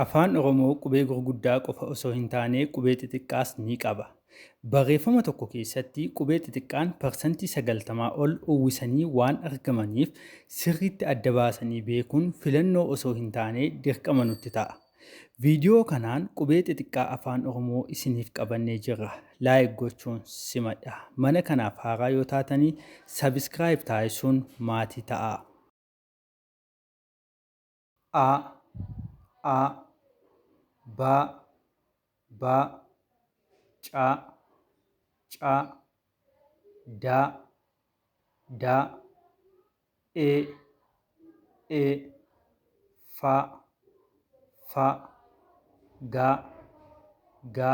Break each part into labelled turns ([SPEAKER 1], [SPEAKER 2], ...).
[SPEAKER 1] Afaan Oromoo qubee gurguddaa qofa osoo hin taane qubee xixiqqaas ni qaba. Barreeffama tokko keessatti qubee xixiqqaan parsantii 90 ol uwwisanii waan argamaniif sirriitti adda baasanii beekuun filannoo osoo hin taane dirqama nutti ta'a. Viidiyoo kanaan qubee xixiqqaa afaan Oromoo isiniif qabannee jirra. Laayik gochuun simadha. Mana kanaaf haaraa yoo taatanii sabiskiraayib taasisuun maatii ta'a. A A Ba Ba Ca Ca Da Da E E Fa Fa Ga Ga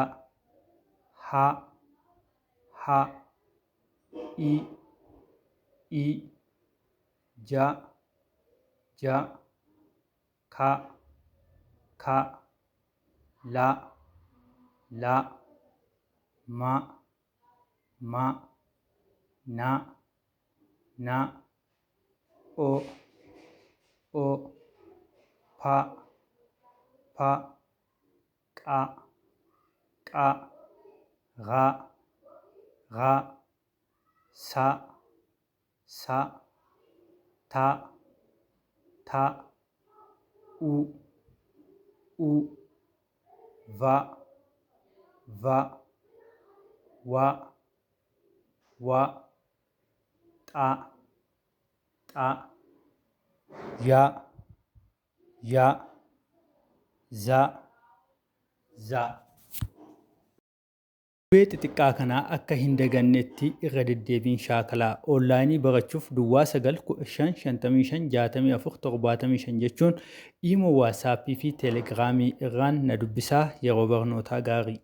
[SPEAKER 1] Ha Ha I I Ja Ja Ka Ka La La Ma Ma Na Na O O Pa Pa Qa Qa Ra Ra Sa Sa Ta Ta U U Va Va Wa Wa Ta Ta Ya Ya Za Za. Qubee xixiqqaa kanaa akka hin dagannetti irra deddeebiin shaakalaa. Onlaayinii barachuuf Duwwaa 915556475 jechuun iimoo waatsaappii fi teelegiraamii irraan na dubbisaa. Yeroo barnootaa gaarii.